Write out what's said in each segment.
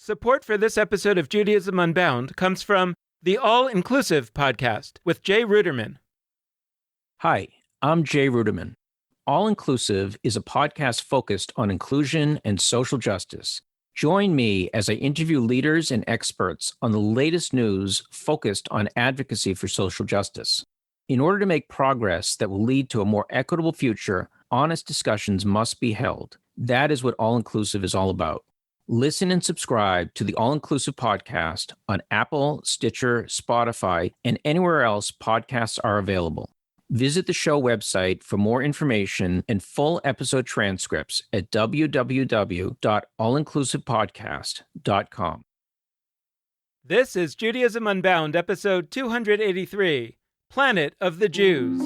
Support for this episode of Judaism Unbound comes from the All-Inclusive podcast with Jay Ruderman. Hi, I'm Jay Ruderman. All-Inclusive is a podcast focused on inclusion and social justice. Join me as I interview leaders and experts on the latest news focused on advocacy for social justice. In order to make progress that will lead to a more equitable future, honest discussions must be held. That is what All-Inclusive is all about. Listen and subscribe to the All-Inclusive podcast on Apple, Stitcher, Spotify, and anywhere else podcasts are available. Visit the show website for more information and full episode transcripts at www.allinclusivepodcast.com. This is Judaism Unbound, episode 283, Planet of the Jews.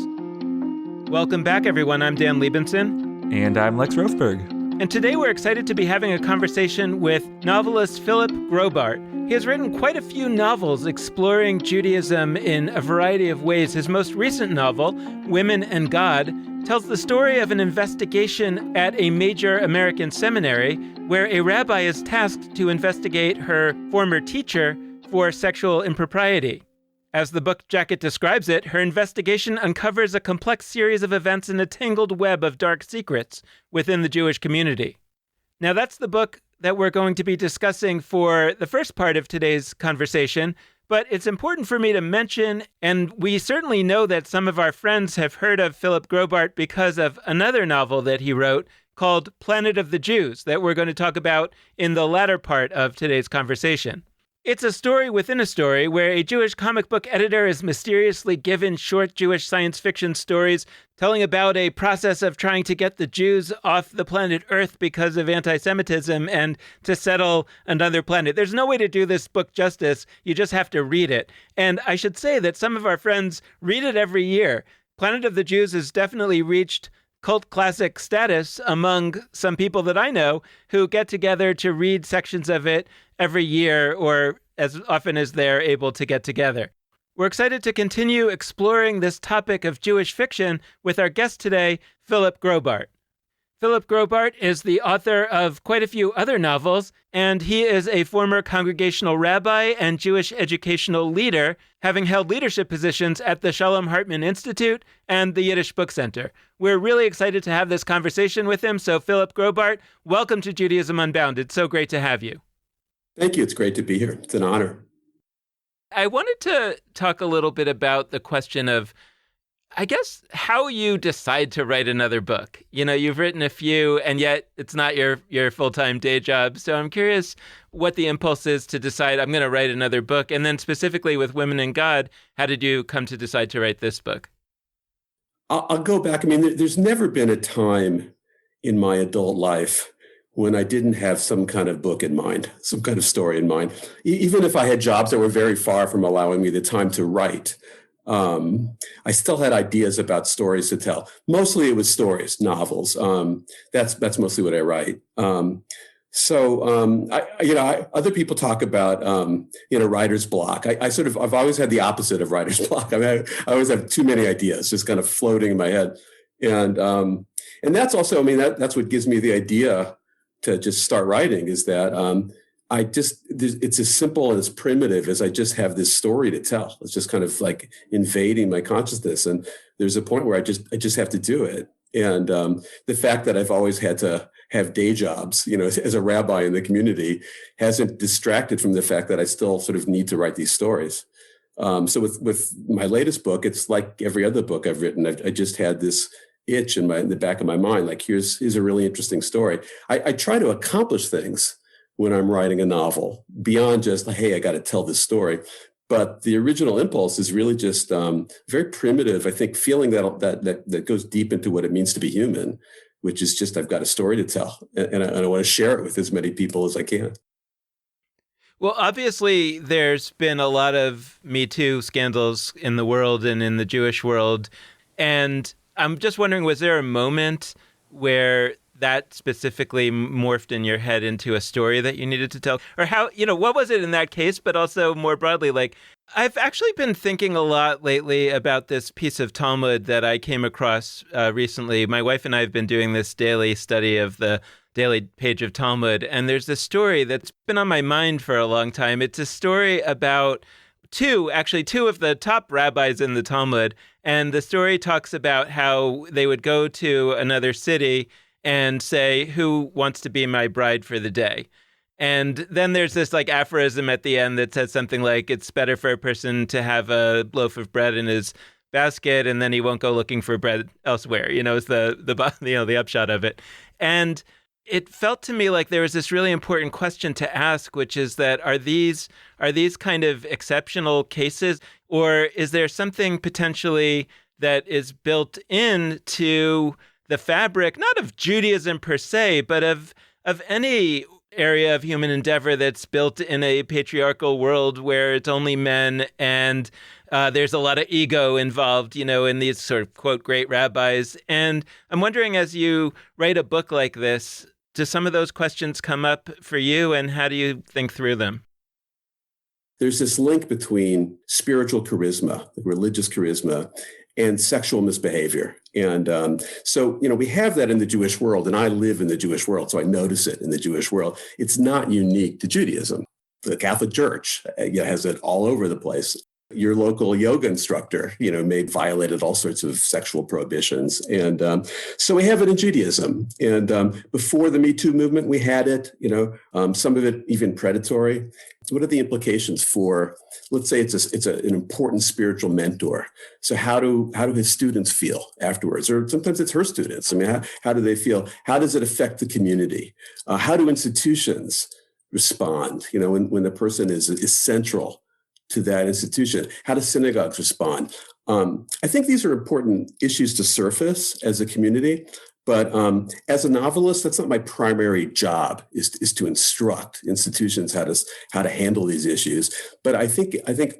Welcome back, everyone. I'm Dan Liebenson. And I'm Lex Rothberg. And today we're excited to be having a conversation with novelist Philip Graubart. He has written quite a few novels exploring Judaism in a variety of ways. His most recent novel, Women and God, tells the story of an investigation at a major American seminary where a rabbi is tasked to investigate her former teacher for sexual impropriety. As the book jacket describes it, her investigation uncovers a complex series of events in a tangled web of dark secrets within the Jewish community. Now, that's the book that we're going to be discussing for the first part of today's conversation, but it's important for me to mention, and we certainly know that some of our friends have heard of Philip Graubart because of another novel that he wrote called Planet of the Jews that we're going to talk about in the latter part of today's conversation. It's a story within a story where a Jewish comic book editor is mysteriously given short Jewish science fiction stories telling about a process of trying to get the Jews off the planet Earth because of anti-Semitism and to settle another planet. There's no way to do this book justice. You just have to read it. And I should say that some of our friends read it every year. Planet of the Jews has definitely reached cult classic status among some people that I know who get together to read sections of it every year or as often as they're able to get together. We're excited to continue exploring this topic of Jewish fiction with our guest today, Philip Graubart. Philip Graubart is the author of quite a few other novels, and he is a former congregational rabbi and Jewish educational leader, having held leadership positions at the Shalom Hartman Institute and the Yiddish Book Center. We're really excited to have this conversation with him. So, Philip Graubart, welcome to Judaism Unbound. It's so great to have you. Thank you. It's great to be here. It's an honor. I wanted to talk a little bit about the question of, I guess, how you decide to write another book. You know, you've written a few, and yet it's not your full-time day job. So I'm curious what the impulse is to decide I'm going to write another book. And then specifically with Women and God, how did you come to decide to write this book? I'll go back. I mean, there's never been a time in my adult life when I didn't have some kind of book in mind, some kind of story in mind. Even if I had jobs that were very far from allowing me the time to write, I still had ideas about stories to tell. Mostly it was stories, novels. That's mostly what I write. Other people talk about, writer's block. I've always had the opposite of writer's block. I mean, I always have too many ideas just kind of floating in my head. And that's also, that's what gives me the idea to just start writing is that, it's as simple and as primitive as I just have this story to tell. It's just kind of like invading my consciousness. And there's a point where I just have to do it. And the fact that I've always had to have day jobs, as a rabbi in the community hasn't distracted from the fact that I still sort of need to write these stories. So with my latest book, it's like every other book I've written. I just had this itch in the back of my mind, like here's a really interesting story. I try to accomplish things when I'm writing a novel, beyond just, hey, I got to tell this story. But the original impulse is really just very primitive, I think, feeling that goes deep into what it means to be human, which is just, I've got a story to tell, and I want to share it with as many people as I can. Well, obviously, there's been a lot of Me Too scandals in the world and in the Jewish world. And I'm just wondering, was there a moment where that specifically morphed in your head into a story that you needed to tell? Or how, what was it in that case? But also more broadly, like, I've actually been thinking a lot lately about this piece of Talmud that I came across recently. My wife and I have been doing this daily study of the daily page of Talmud. And there's a story that's been on my mind for a long time. It's a story about two of the top rabbis in the Talmud. And the story talks about how they would go to another city and say, who wants to be my bride for the day? And then there's this like aphorism at the end that says something like, it's better for a person to have a loaf of bread in his basket and then he won't go looking for bread elsewhere, is the upshot of it. And it felt to me like there was this really important question to ask, which is that are these kind of exceptional cases, or is there something potentially that is built into the fabric, not of Judaism per se, but of any area of human endeavor that's built in a patriarchal world where it's only men and there's a lot of ego involved, in these sort of, quote, great rabbis. And I'm wondering, as you write a book like this, do some of those questions come up for you, and how do you think through them? There's this link between spiritual charisma, religious charisma, and sexual misbehavior. And so we have that in the Jewish world, and I live in the Jewish world, so I notice it in the Jewish world. It's not unique to Judaism. The Catholic Church has it all over the place. Your local yoga instructor, violated all sorts of sexual prohibitions. And so we have it in Judaism. And before the Me Too movement, we had it, some of it even predatory. What are the implications for, let's say it's an important spiritual mentor. So how do his students feel afterwards? Or sometimes it's her students. I mean, how do they feel? How does it affect the community? How do institutions respond, when the person is central to that institution? How do synagogues respond? I think these are important issues to surface as a community, but as a novelist, that's not my primary job, is to instruct institutions how to handle these issues. But I think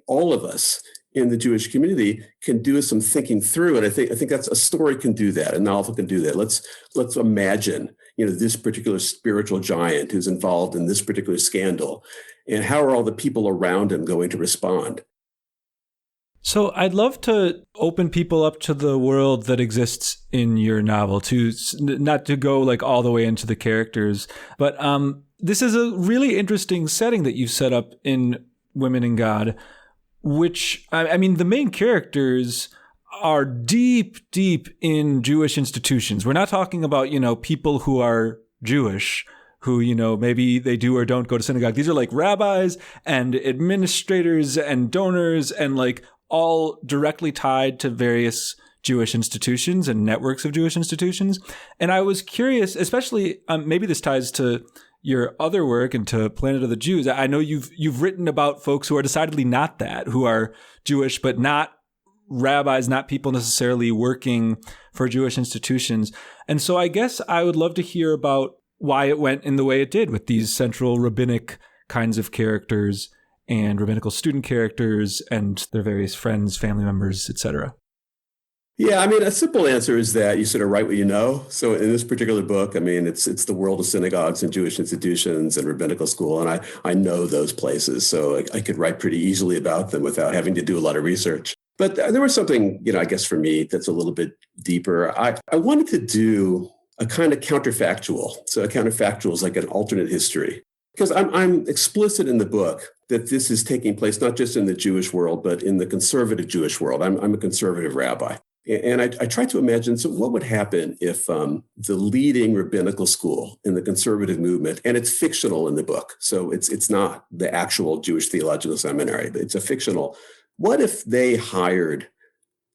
all of us in the Jewish community can do some thinking through it. I think that's a story can do that, a novel can do that. Let's imagine, this particular spiritual giant who's involved in this particular scandal, and how are all the people around him going to respond? So I'd love to open people up to the world that exists in your novel, to not to go like all the way into the characters, but this is a really interesting setting that you've set up in Women in God, which, I mean, the main characters are deep, deep in Jewish institutions. We're not talking about, people who are Jewish, who, maybe they do or don't go to synagogue. These are like rabbis and administrators and donors and like all directly tied to various Jewish institutions and networks of Jewish institutions. And I was curious, especially maybe this ties to your other work and to Planet of the Jews. I know you've written about folks who are decidedly not that, who are Jewish, but not rabbis, not people necessarily working for Jewish institutions. And so I guess I would love to hear about why it went in the way it did with these central rabbinic kinds of characters and rabbinical student characters and their various friends, family members, etc. Yeah, I mean, a simple answer is that you sort of write what you know. So in this particular book, I mean, it's the world of synagogues and Jewish institutions and rabbinical school, and I know those places, so I could write pretty easily about them without having to do a lot of research. But there was something, I guess for me, that's a little bit deeper. I wanted to do a kind of counterfactual. So a counterfactual is like an alternate history. Because I'm explicit in the book that this is taking place not just in the Jewish world, but in the conservative Jewish world. I'm a conservative rabbi. And I try to imagine, so what would happen if the leading rabbinical school in the conservative movement, and it's fictional in the book, so it's not the actual Jewish Theological Seminary, but it's a fictional. What if they hired,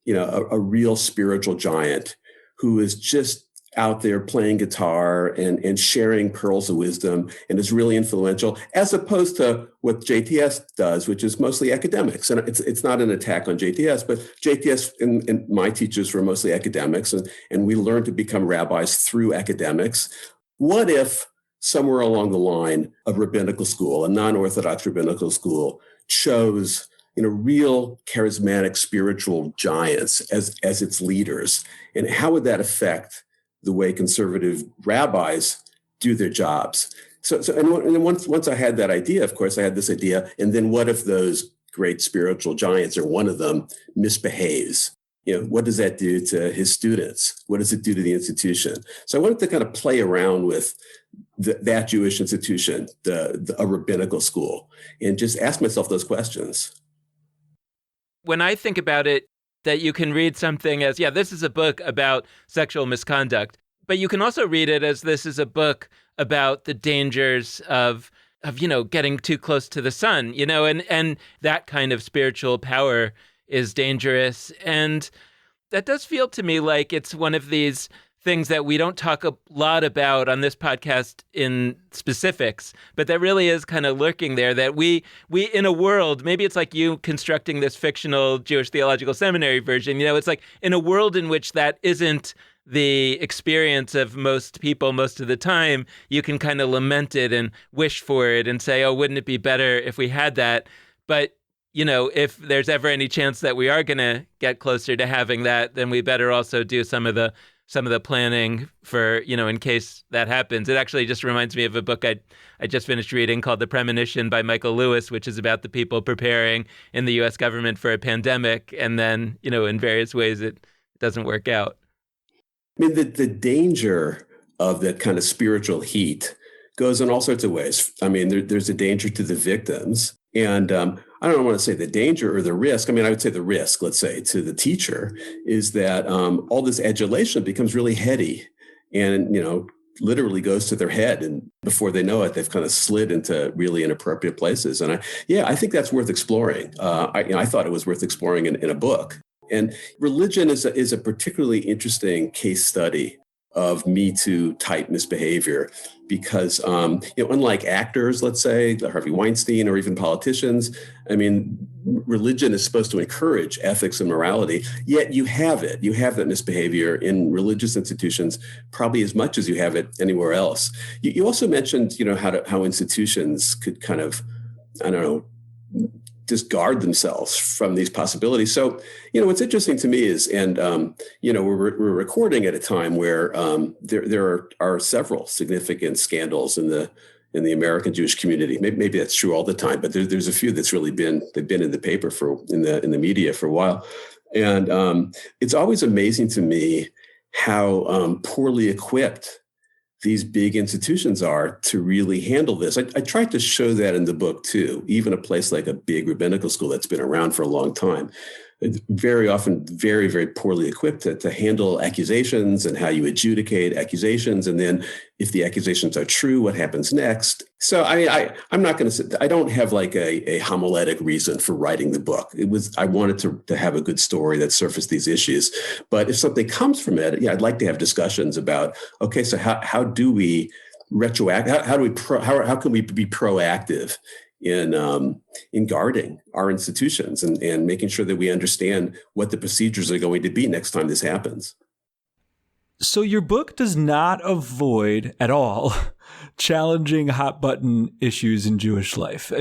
a real spiritual giant who is just out there playing guitar and sharing pearls of wisdom and is really influential, as opposed to what JTS does, which is mostly academics. And it's not an attack on JTS, but JTS and my teachers were mostly academics, and we learned to become rabbis through academics. What if somewhere along the line of rabbinical school, a non-Orthodox rabbinical school, chose real charismatic spiritual giants as its leaders? And how would that affect the way conservative rabbis do their jobs? So and once I had that idea, of course, I had this idea. And then what if those great spiritual giants, or one of them, misbehaves? what does that do to his students? What does it do to the institution? So I wanted to kind of play around with that Jewish institution, a rabbinical school, and just ask myself those questions. When I think about it, that you can read something as, this is a book about sexual misconduct, but you can also read it as this is a book about the dangers of getting too close to the sun, and that kind of spiritual power is dangerous. And that does feel to me like it's one of these things that we don't talk a lot about on this podcast in specifics, but that really is kind of lurking there, that we in a world, maybe it's like you constructing this fictional Jewish Theological Seminary version, it's like in a world in which that isn't the experience of most people most of the time, you can kind of lament it and wish for it and say, oh, wouldn't it be better if we had that? But if there's ever any chance that we are going to get closer to having that, then we better also do some of the planning for, in case that happens. It actually just reminds me of a book I just finished reading called The Premonition by Michael Lewis, which is about the people preparing in the U.S. government for a pandemic. And then, in various ways, it doesn't work out. I mean, the danger of that kind of spiritual heat goes in all sorts of ways. I mean, there's a danger to the victims. And I don't want to say the danger or the risk. I mean, I would say the risk, let's say, to the teacher is that all this adulation becomes really heady and, literally goes to their head. And before they know it, they've kind of slid into really inappropriate places. And I think that's worth exploring. I thought it was worth exploring in a book. And religion is a particularly interesting case study of Me Too type misbehavior because, unlike actors, let's say, Harvey Weinstein or even politicians, I mean, religion is supposed to encourage ethics and morality, yet you have it. You have that misbehavior in religious institutions probably as much as you have it anywhere else. You also mentioned, how institutions could kind of, discard themselves from these possibilities. So, what's interesting to me is, and, we're recording at a time where there are several significant scandals in the American Jewish community. Maybe that's true all the time, but there's a few that's really they've been in the paper in the media for a while. And it's always amazing to me how poorly equipped these big institutions are to really handle this. I tried to show that in the book too. Even a place like a big rabbinical school that's been around for a long time, very often very, very poorly equipped to handle accusations and how you adjudicate accusations. And then if the accusations are true, what happens next? So I'm not going to say, I don't have like a homiletic reason for writing the book. I wanted to have a good story that surfaced these issues. But if something comes from it, I'd like to have discussions about, okay, so how do we retroact? How can we be proactive in guarding our institutions and making sure that we understand what the procedures are going to be next time this happens? So your book does not avoid at all challenging hot button issues in Jewish life.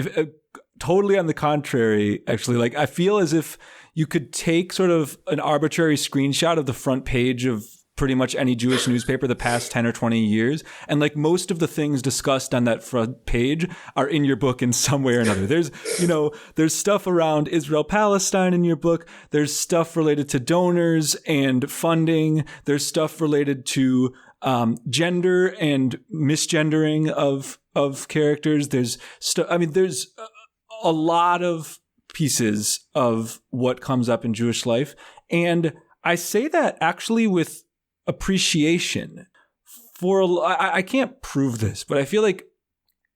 Totally on the contrary, actually. Like, I feel as if you could take sort of an arbitrary screenshot of the front page of pretty much any Jewish newspaper the past 10 or 20 years. And like most of the things discussed on that front page are in your book in some way or another. There's stuff around Israel-Palestine in your book. There's stuff related to donors and funding. There's stuff related to gender and misgendering of characters. There's a lot of pieces of what comes up in Jewish life. And I say that actually with appreciation I can't prove this, but I feel like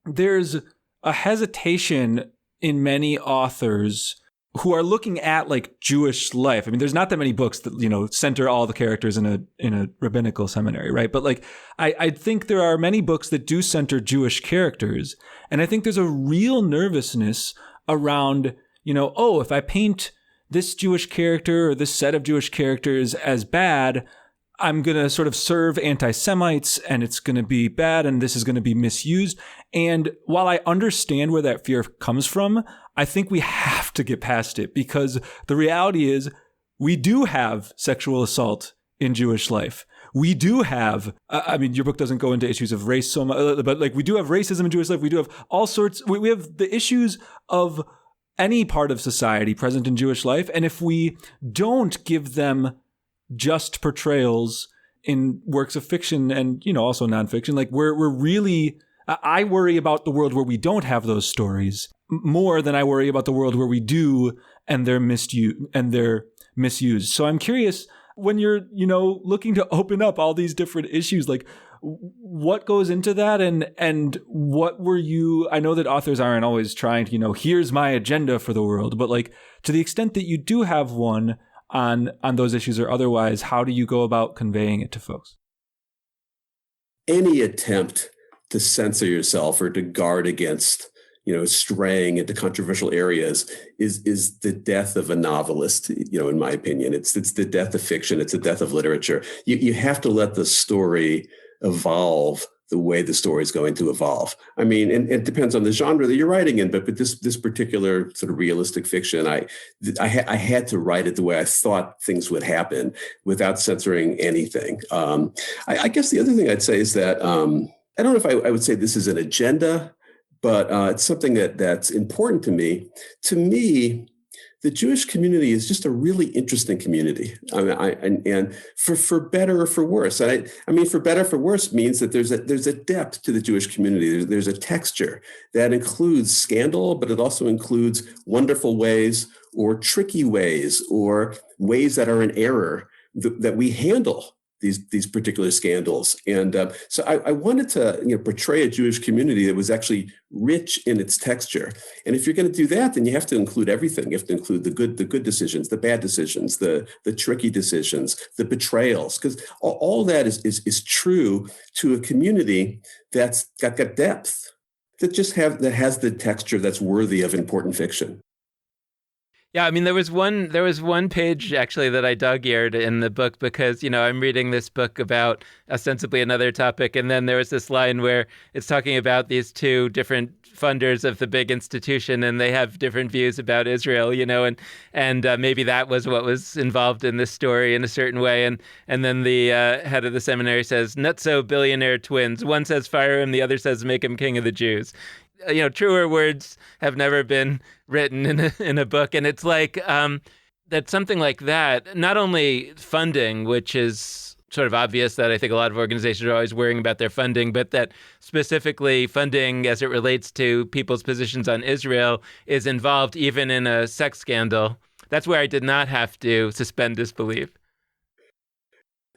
there's a hesitation in many authors who are looking at like Jewish life. I mean, there's not that many books that, center all the characters in a rabbinical seminary, right? But like, I think there are many books that do center Jewish characters. And I think there's a real nervousness around, if I paint this Jewish character or this set of Jewish characters as bad, I'm going to sort of serve anti-Semites and it's going to be bad and this is going to be misused. And while I understand where that fear comes from, I think we have to get past it because the reality is we do have sexual assault in Jewish life. We do have, your book doesn't go into issues of race so much, but like we do have racism in Jewish life. We do have all sorts, we have the issues of any part of society present in Jewish life. And if we don't give them just portrayals in works of fiction and, also nonfiction, like we're really, I worry about the world where we don't have those stories more than I worry about the world where we do and they're misused. So I'm curious, when you're, looking to open up all these different issues, like what goes into that, and what were you, I know that authors aren't always trying to, here's my agenda for the world, but like to the extent that you do have one on those issues or otherwise, how do you go about conveying it to folks? Any attempt to censor yourself or to guard against straying into controversial areas is the death of a novelist, in my opinion. It's the death of fiction. It's the death of literature. You have to let the story evolve the way the story is going to evolve. I mean, and it depends on the genre that you're writing in, but this particular sort of realistic fiction, I had to write it the way I thought things would happen without censoring anything. I guess the other thing I'd say is that I don't know if I would say this is an agenda, but it's something that's important to me. To me, the Jewish community is just a really interesting community. I mean, and for better or for worse. And I mean, for better or for worse means that there's a depth to the Jewish community. There's a texture that includes scandal, but it also includes wonderful ways or tricky ways or ways that are in error that we handle these particular scandals. And so I wanted to portray a Jewish community that was actually rich in its texture. And if you're going to do that, then you have to include everything. You have to include the good decisions, the bad decisions, the tricky decisions, the betrayals, because all that is true to a community that's got depth, that has the texture that's worthy of important fiction. Yeah, I mean, there was one page actually that I dog-eared in the book because, I'm reading this book about ostensibly another topic, and then there was this line where it's talking about these two different funders of the big institution, and they have different views about Israel, and maybe that was what was involved in this story in a certain way, and then the head of the seminary says, "Nutso billionaire twins. One says fire him, the other says make him king of the Jews." Truer words have never been written in a book. And it's like that something like that, not only funding, which is sort of obvious that I think a lot of organizations are always worrying about their funding, but that specifically funding as it relates to people's positions on Israel is involved even in a sex scandal. That's where I did not have to suspend disbelief.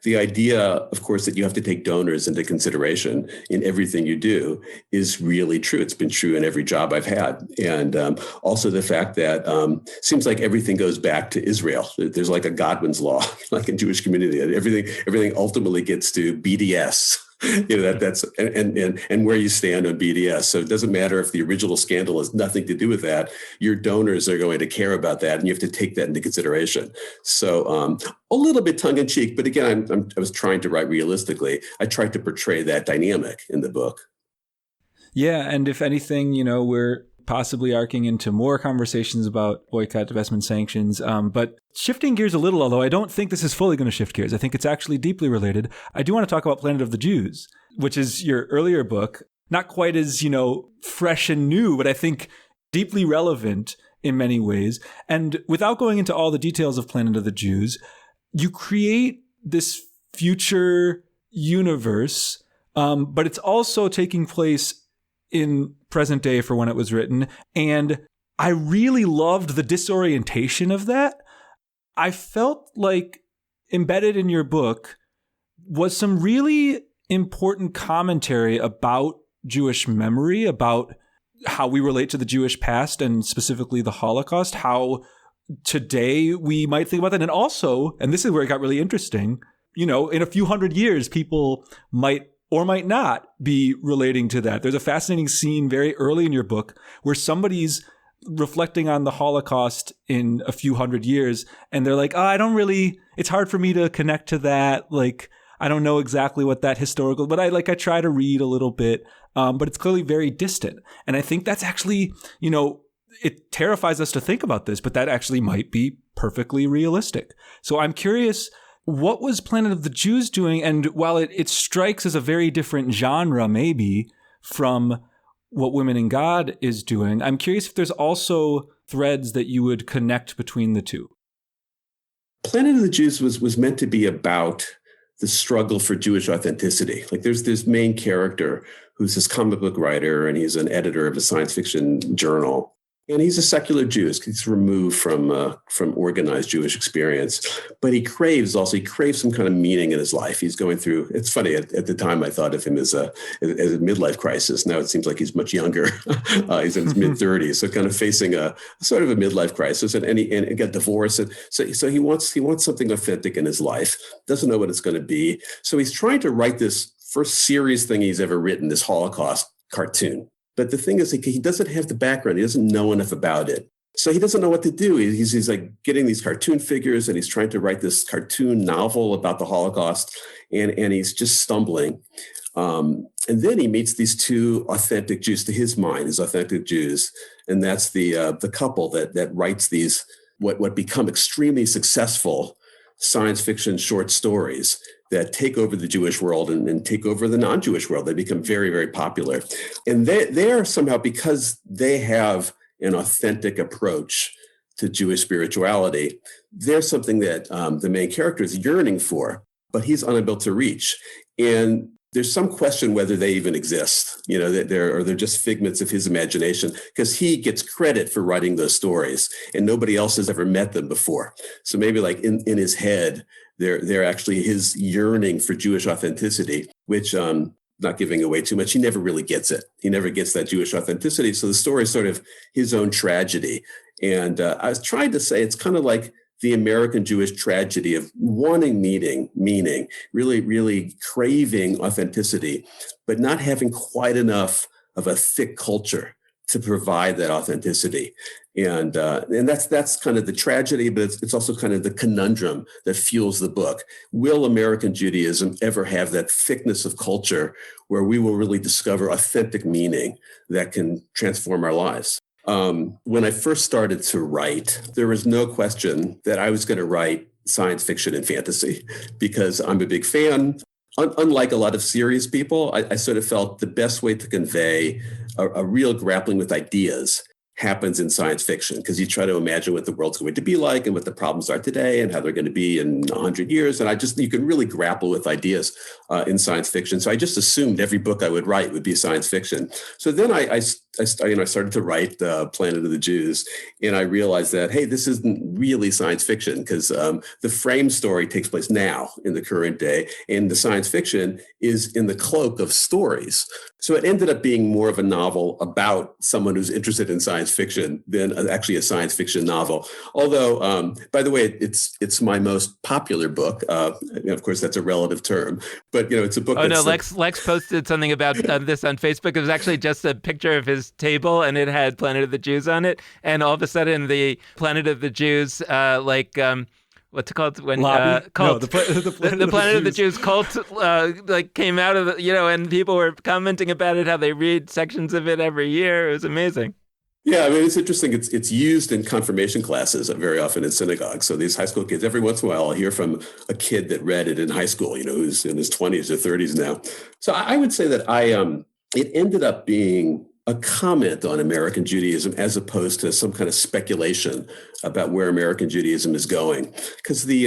The idea, of course, that you have to take donors into consideration in everything you do is really true. It's been true in every job I've had. And also the fact that seems like everything goes back to Israel. There's like a Godwin's law, like in Jewish community. Everything ultimately gets to BDS. That's and where you stand on BDS. So it doesn't matter if the original scandal has nothing to do with that. Your donors are going to care about that, and you have to take that into consideration. So a little bit tongue in cheek, but again, I was trying to write realistically. I tried to portray that dynamic in the book. Yeah, and if anything, we're possibly arcing into more conversations about boycott, divestment, sanctions. But shifting gears a little, although I don't think this is fully going to shift gears, I think it's actually deeply related. I do want to talk about Planet of the Jews, which is your earlier book. Not quite as, fresh and new, but I think deeply relevant in many ways. And without going into all the details of Planet of the Jews, you create this future universe, but it's also taking place in present day for when it was written. And I really loved the disorientation of that. I felt like embedded in your book was some really important commentary about Jewish memory, about how we relate to the Jewish past and specifically the Holocaust, how today we might think about that. And also, and this is where it got really interesting, in a few hundred years, people might or might not be relating to that. There's a fascinating scene very early in your book where somebody's reflecting on the Holocaust in a few hundred years, and they're like, it's hard for me to connect to that. Like, I don't know exactly what that historical, but I try to read a little bit, but it's clearly very distant. And I think that's actually, it terrifies us to think about this, but that actually might be perfectly realistic. So I'm curious, what was Planet of the Jews doing? And while it strikes as a very different genre, maybe, from what Women in God is doing, I'm curious if there's also threads that you would connect between the two? Planet of the Jews was meant to be about the struggle for Jewish authenticity. Like there's this main character who's this comic book writer, and he's an editor of a science fiction journal. And he's a secular Jew. He's removed from organized Jewish experience, but he craves some kind of meaning in his life. He's going through. It's funny. At the time, I thought of him as a midlife crisis. Now it seems like he's much younger. He's in his mid-30s, so kind of facing a sort of a midlife crisis, and got divorced. And so he wants something authentic in his life. Doesn't know what it's going to be. So he's trying to write this first serious thing he's ever written, this Holocaust cartoon. But the thing is, he doesn't have the background. He doesn't know enough about it. So he doesn't know what to do. He's like getting these cartoon figures, and he's trying to write this cartoon novel about the Holocaust, and he's just stumbling. And then he meets these two authentic Jews, to his mind, his authentic Jews. And that's the couple that writes these, what become extremely successful science fiction short stories that take over the Jewish world and take over the non-Jewish world. They become very, very popular. And they are somehow, because they have an authentic approach to Jewish spirituality, they're something that the main character is yearning for, but he's unable to reach. And there's some question whether they even exist, that they're just figments of his imagination, because he gets credit for writing those stories and nobody else has ever met them before. So maybe like in his head, they're actually his yearning for Jewish authenticity, which, not giving away too much, he never really gets it. He never gets that Jewish authenticity. So the story is sort of his own tragedy. And I was trying to say it's kind of like the American Jewish tragedy of wanting meaning, really, really craving authenticity, but not having quite enough of a thick culture to provide that authenticity. And that's kind of the tragedy, but it's also kind of the conundrum that fuels the book. Will American Judaism ever have that thickness of culture where we will really discover authentic meaning that can transform our lives? When I first started to write, there was no question that I was going to write science fiction and fantasy, because I'm a big fan. Unlike a lot of serious people, I sort of felt the best way to convey a real grappling with ideas happens in science fiction, because you try to imagine what the world's going to be like and what the problems are today and how they're going to be in 100 years. And you can really grapple with ideas in science fiction. So I just assumed every book I would write would be science fiction. So then I started to write Planet of the Jews, and I realized that, hey, this isn't really science fiction, because the frame story takes place now in the current day, and the science fiction is in the cloak of stories. So it ended up being more of a novel about someone who's interested in science fiction than actually a science fiction novel. Although, by the way, it's my most popular book. Of course, that's a relative term, but it's a book. Oh no, Lex posted something about this on Facebook. It was actually just a picture of his table, and it had Planet of the Jews on it. And all of a sudden, the Planet of the Jews, what's it called? When cult. The Planet of the Jews cult came out of and people were commenting about it, how they read sections of it every year. It was amazing. Yeah, I mean, it's interesting. It's used in confirmation classes very often in synagogues. So these high school kids, every once in a while, I'll hear from a kid that read it in high school, who's in his 20s or 30s now. So I would say that it ended up being a comment on American Judaism as opposed to some kind of speculation about where American Judaism is going. Because the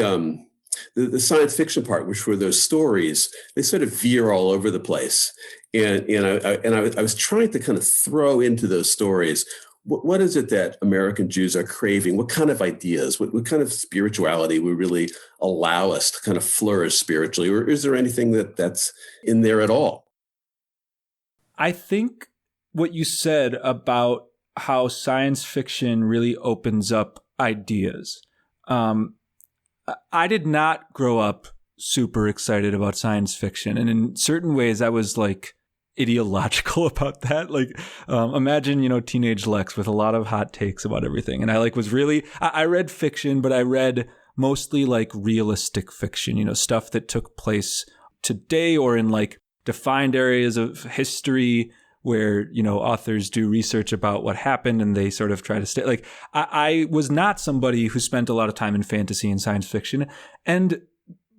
science fiction part, which were those stories, they sort of veer all over the place. And I was trying to kind of throw into those stories, what is it that American Jews are craving? What kind of ideas, what kind of spirituality would really allow us to kind of flourish spiritually? Or is there anything that's in there at all? I think what you said about how science fiction really opens up ideas. I did not grow up super excited about science fiction. And in certain ways, I was like ideological about that. Like, imagine, teenage Lex with a lot of hot takes about everything. And I I read fiction, but I read mostly like realistic fiction, stuff that took place today or in like defined areas of history where, authors do research about what happened and they sort of try to stay. Like, I was not somebody who spent a lot of time in fantasy and science fiction. And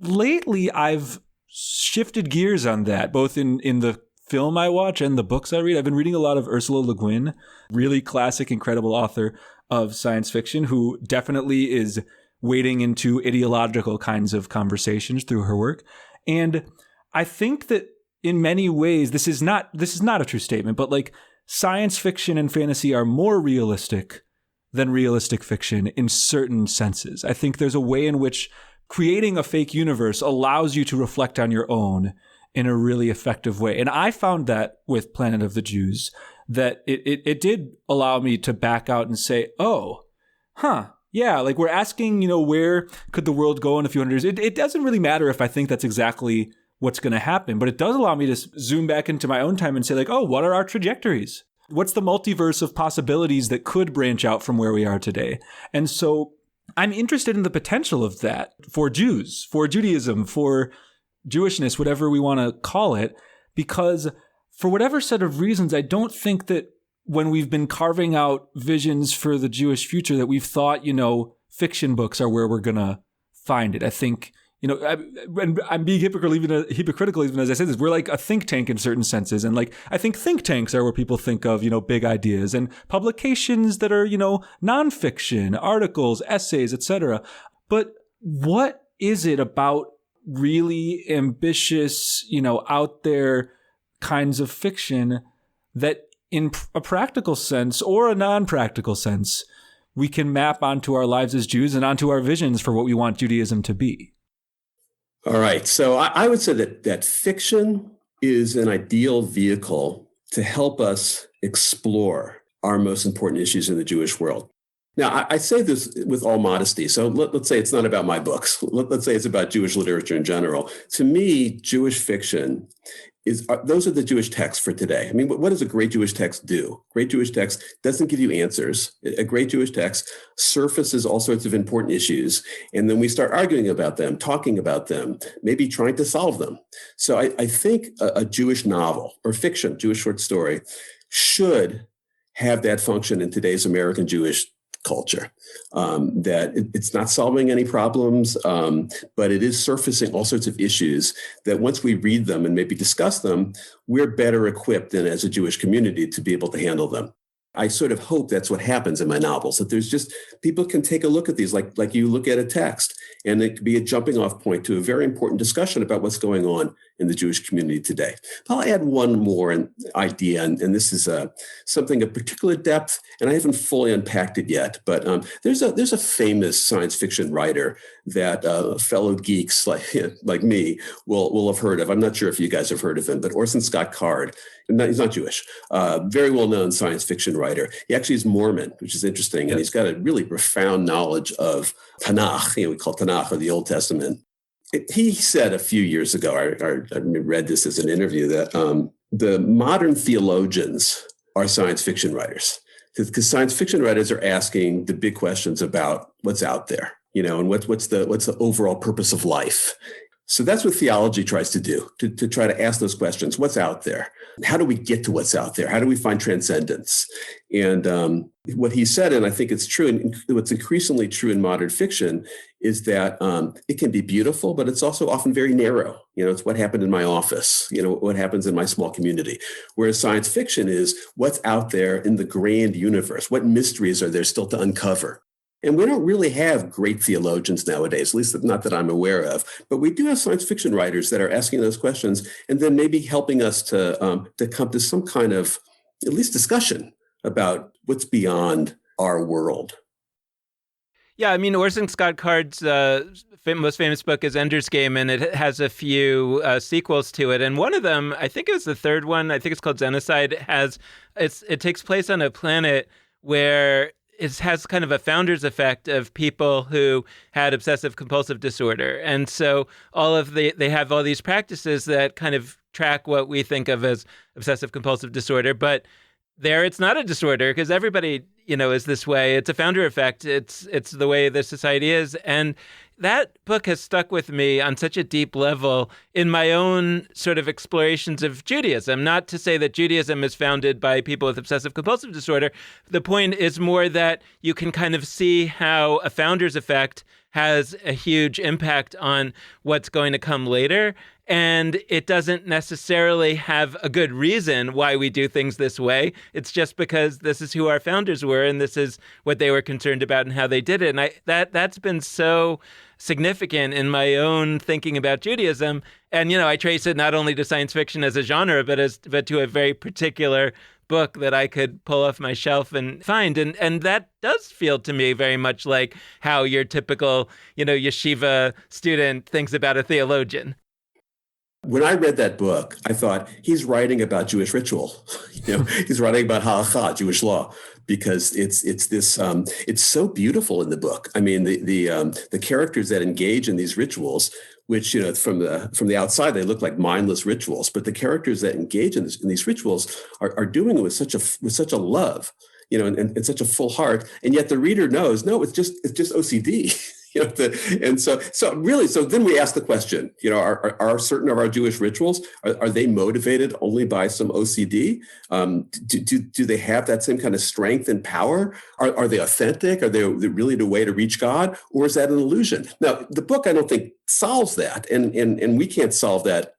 lately I've shifted gears on that, both in the film I watch and the books I read. I've been reading a lot of Ursula Le Guin, really classic, incredible author of science fiction, who definitely is wading into ideological kinds of conversations through her work. And I think that in many ways, this is not a true statement, but like science fiction and fantasy are more realistic than realistic fiction in certain senses. I think there's a way in which creating a fake universe allows you to reflect on your own in a really effective way. And I found that with Planet of the Jews, that it did allow me to back out and say, yeah, like we're asking, where could the world go in a few hundred years? It doesn't really matter if I think that's exactly what's going to happen, but it does allow me to zoom back into my own time and say like, what are our trajectories? What's the multiverse of possibilities that could branch out from where we are today? And so I'm interested in the potential of that for Jews, for Judaism, for Jewishness, whatever we want to call it, because for whatever set of reasons, I don't think that when we've been carving out visions for the Jewish future that we've thought, fiction books are where we're going to find it. I think, I'm being hypocritical even as I say this, we're like a think tank in certain senses. And like, I think think tanks are where people think of, big ideas, and publications that are, nonfiction, articles, essays, etc. But what is it about really ambitious, out there kinds of fiction that in a practical sense or a non-practical sense, we can map onto our lives as Jews and onto our visions for what we want Judaism to be? All right. So I would say that fiction is an ideal vehicle to help us explore our most important issues in the Jewish world. Now, I say this with all modesty. So let's say it's not about my books. Let's say it's about Jewish literature in general. To me, Jewish fiction those are the Jewish texts for today. I mean, what does a great Jewish text do? Great Jewish text doesn't give you answers. A great Jewish text surfaces all sorts of important issues, and then we start arguing about them, talking about them, maybe trying to solve them. So I think a Jewish novel or fiction, Jewish short story, should have that function in today's American Jewish culture, that it's not solving any problems, but it is surfacing all sorts of issues that once we read them and maybe discuss them, we're better equipped than as a Jewish community to be able to handle them. I sort of hope that's what happens in my novels, that there's just people can take a look at these like you look at a text, and it could be a jumping off point to a very important discussion about what's going on in the Jewish community today. I'll add one more idea, and this is something of particular depth, and I haven't fully unpacked it yet, but there's a famous science fiction writer that fellow geeks like me will have heard of. I'm not sure if you guys have heard of him, but Orson Scott Card. He's not Jewish, very well-known science fiction writer. He actually is Mormon, which is interesting, and he's got a really profound knowledge of Tanakh, we call Tanakh, or the Old Testament. He said a few years ago, I read this as an interview, that the modern theologians are science fiction writers, because science fiction writers are asking the big questions about what's out there, and what's the overall purpose of life. So that's what theology tries to do, to try to ask those questions. What's out there? How do we get to what's out there? How do we find transcendence? And what he said, and I think it's true, and what's increasingly true in modern fiction, is that it can be beautiful, but it's also often very narrow. It's what happened in my office, what happens in my small community. Whereas science fiction is what's out there in the grand universe. What mysteries are there still to uncover? And we don't really have great theologians nowadays, at least not that I'm aware of. But we do have science fiction writers that are asking those questions and then maybe helping us to come to some kind of at least discussion about what's beyond our world. Yeah, I mean, Orson Scott Card's most famous book is Ender's Game, and it has a few sequels to it. And one of them, I think it was the third one, I think it's called Genocide, it takes place on a planet where it has kind of a founder's effect of people who had obsessive compulsive disorder. And so they have all these practices that kind of track what we think of as obsessive compulsive disorder. But there it's not a disorder, because everybody, is this way. It's a founder effect. It's the way the society is. And that book has stuck with me on such a deep level in my own sort of explorations of Judaism. Not to say that Judaism is founded by people with obsessive compulsive disorder. The point is more that you can kind of see how a founder's effect has a huge impact on what's going to come later. And it doesn't necessarily have a good reason why we do things this way. It's just because this is who our founders were, and this is what they were concerned about and how they did it. And that's been so significant in my own thinking about Judaism. And, I trace it not only to science fiction as a genre, but to a very particular book that I could pull off my shelf and find. And that does feel to me very much like how your typical, yeshiva student thinks about a theologian. When I read that book, I thought he's writing about Jewish ritual. He's writing about halakha, Jewish law, because it's this it's so beautiful in the book. I mean, the characters that engage in these rituals, which from the outside they look like mindless rituals, but the characters that engage in these rituals are doing it with such a love, and such a full heart, and yet the reader knows, no, it's just OCD. So then we ask the question, are certain of our Jewish rituals, are they motivated only by some OCD? Do they have that same kind of strength and power? Are they authentic? Are they really the way to reach God? Or is that an illusion? Now, the book, I don't think, solves that. And we can't solve that.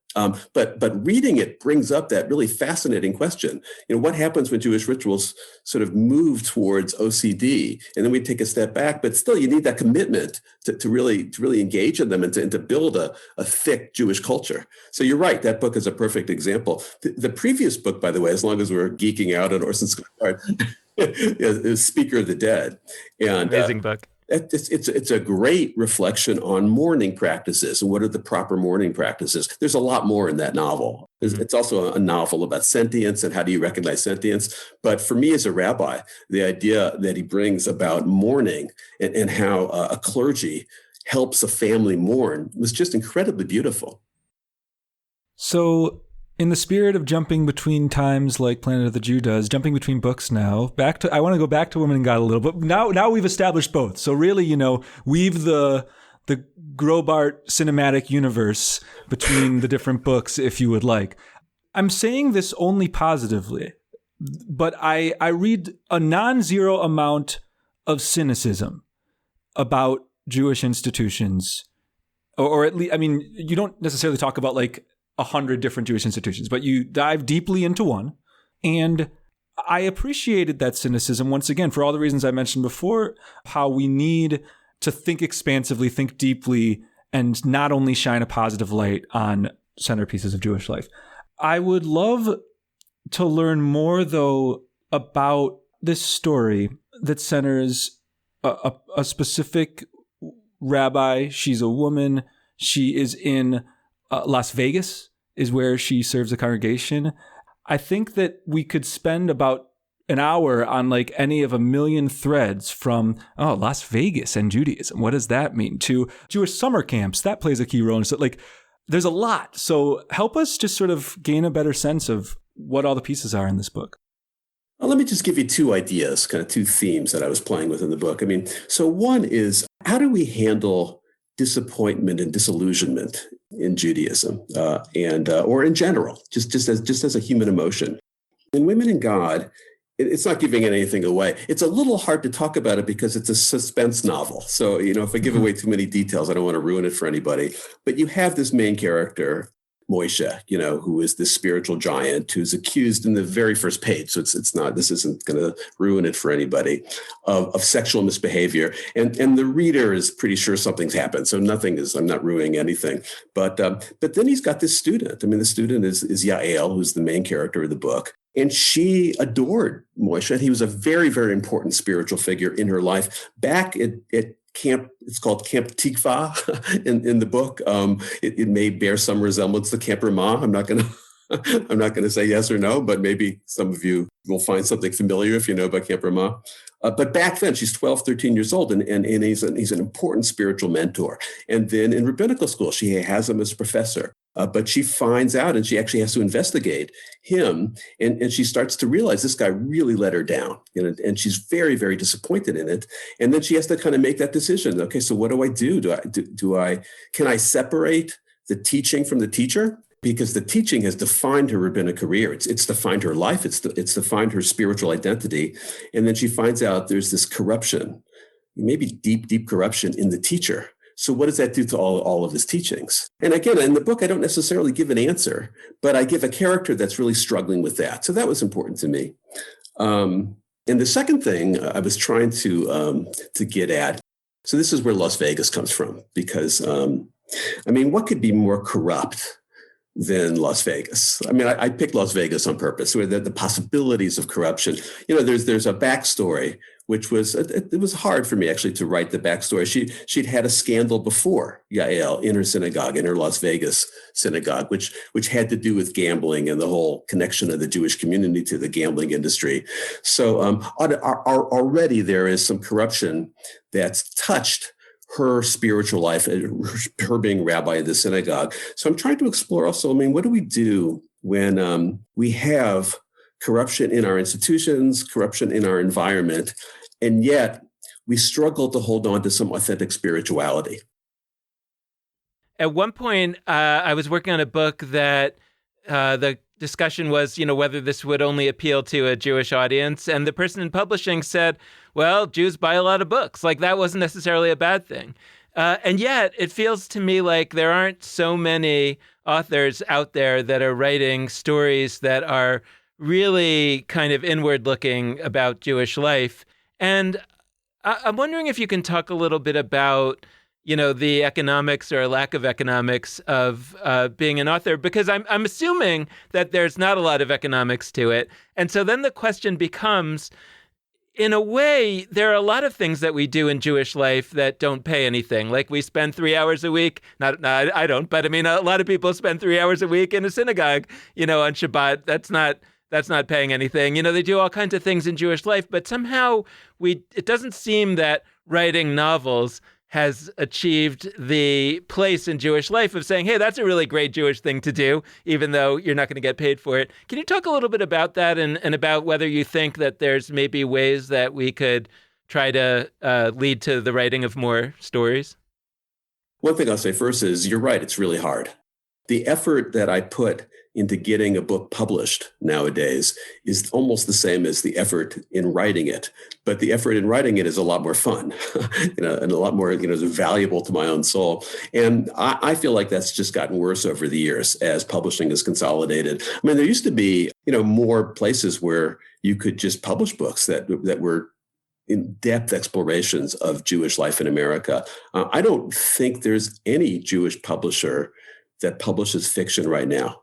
But reading it brings up that really fascinating question. What happens when Jewish rituals sort of move towards OCD, and then we take a step back, but still you need that commitment to really engage in them and to build a thick Jewish culture. So you're right, that book is a perfect example. The previous book, by the way, as long as we're geeking out at Orson Scott Card, is Speaker of the Dead. And amazing book. It's a great reflection on mourning practices and what are the proper mourning practices. There's a lot more in that novel. It's also a novel about sentience and how do you recognize sentience. But for me as a rabbi, the idea that he brings about mourning and how a clergy helps a family mourn was just incredibly beautiful. So in the spirit of jumping between times like Planet of the Jew does, jumping between books now, I want to go back to Women in God a little, but now we've established both. So really, weave the Graubart cinematic universe between the different books, if you would like. I'm saying this only positively, but I read a non-zero amount of cynicism about Jewish institutions, or at least, you don't necessarily talk about like 100 different Jewish institutions, but you dive deeply into one. And I appreciated that cynicism once again, for all the reasons I mentioned before, how we need to think expansively, think deeply, and not only shine a positive light on centerpieces of Jewish life. I would love to learn more, though, about this story that centers a specific rabbi. She's a woman. She is in Las Vegas is where she serves a congregation. I think that we could spend about an hour on like any of a million threads from, Las Vegas and Judaism. What does that mean? To Jewish summer camps. That plays a key role. And so there's a lot. So help us just sort of gain a better sense of what all the pieces are in this book. Well, let me just give you two ideas, kind of two themes that I was playing with in the book. So one is, how do we handle disappointment and disillusionment in Judaism or in general, just as a human emotion? In Women in God, it's not giving anything away. It's a little hard to talk about it because it's a suspense novel. So, if I give away too many details, I don't want to ruin it for anybody. But you have this main character, Moishe, who is this spiritual giant who's accused in the very first page. So this isn't going to ruin it for anybody, of sexual misbehavior. And the reader is pretty sure something's happened. So I'm not ruining anything. But then he's got this student. The student is Yael, who's the main character of the book. And she adored Moishe. He was a very, very important spiritual figure in her life. Back at camp, it's called Camp Tikva in the book. It may bear some resemblance to Camp Ramah. I'm not going to say yes or no, but maybe some of you will find something familiar if you know about Camp Ramah. But back then, she's 12, 13 years old, and he's an important spiritual mentor. And then in rabbinical school, she has him as a professor. But she finds out, and she actually has to investigate him, and she starts to realize this guy really let her down, and she's very, very disappointed in it. And then she has to kind of make that decision. Okay, so what do I do? Can I separate the teaching from the teacher, because the teaching has defined her rabbinic career. It's defined her life. It's defined her spiritual identity. And then she finds out there's this corruption, maybe deep, deep corruption in the teacher. So what does that do to all of his teachings? And again, in the book, I don't necessarily give an answer, but I give a character that's really struggling with that. So that was important to me. And the second thing I was trying to get at, so this is where Las Vegas comes from, because, what could be more corrupt than Las Vegas? I mean, I picked Las Vegas on purpose, where the possibilities of corruption. There's a backstory, which was, it was hard for me actually to write the backstory. She'd had a scandal before, Yael, in her synagogue, in her Las Vegas synagogue, which had to do with gambling and the whole connection of the Jewish community to the gambling industry. So already there is some corruption that's touched her spiritual life, her being rabbi of the synagogue. So I'm trying to explore also, what do we do when we have corruption in our institutions, corruption in our environment, and yet we struggle to hold on to some authentic spirituality? At one point, I was working on a book that the discussion was, whether this would only appeal to a Jewish audience. And the person in publishing said, well, Jews buy a lot of books. Like, that wasn't necessarily a bad thing. And yet it feels to me like there aren't so many authors out there that are writing stories that are really kind of inward looking about Jewish life. And I'm wondering if you can talk a little bit about, the economics or lack of economics of being an author, because I'm assuming that there's not a lot of economics to it. And so then the question becomes, in a way, there are a lot of things that we do in Jewish life that don't pay anything. Like, we spend 3 hours a week. I don't, but a lot of people spend 3 hours a week in a synagogue, on Shabbat. That's not paying anything. They do all kinds of things in Jewish life, but somehow it doesn't seem that writing novels has achieved the place in Jewish life of saying, hey, that's a really great Jewish thing to do, even though you're not going to get paid for it. Can you talk a little bit about that and about whether you think that there's maybe ways that we could try to lead to the writing of more stories? One thing I'll say first is, you're right, it's really hard. The effort that I put into getting a book published nowadays is almost the same as the effort in writing it. But the effort in writing it is a lot more fun, and a lot more, valuable to my own soul. And I feel like that's just gotten worse over the years as publishing is consolidated. There used to be, more places where you could just publish books that were in-depth explorations of Jewish life in America. I don't think there's any Jewish publisher that publishes fiction right now.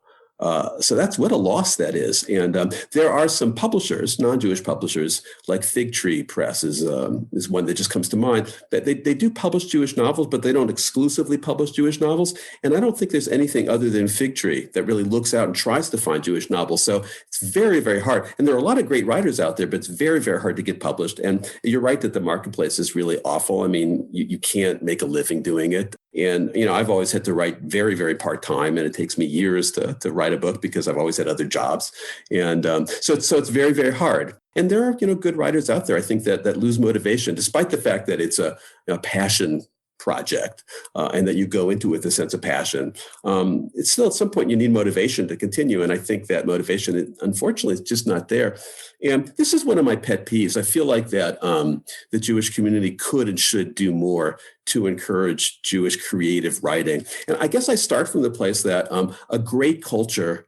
So that's what a loss that is. And there are some publishers, non-Jewish publishers, like Fig Tree Press is one that just comes to mind. That they do publish Jewish novels, but they don't exclusively publish Jewish novels. And I don't think there's anything other than Fig Tree that really looks out and tries to find Jewish novels. So it's very, very hard. And there are a lot of great writers out there, but it's very, very hard to get published. And you're right that the marketplace is really awful. You can't make a living doing it. And, I've always had to write very, very part-time, and it takes me years to write a book because I've always had other jobs. And so it's very, very hard. And there are, good writers out there, I think, that lose motivation, despite the fact that it's a passion project and that you go into it with a sense of passion. It's still at some point you need motivation to continue. And I think that motivation, unfortunately, is just not there. And this is one of my pet peeves. I feel like that the Jewish community could and should do more to encourage Jewish creative writing. And I guess I start from the place that a great culture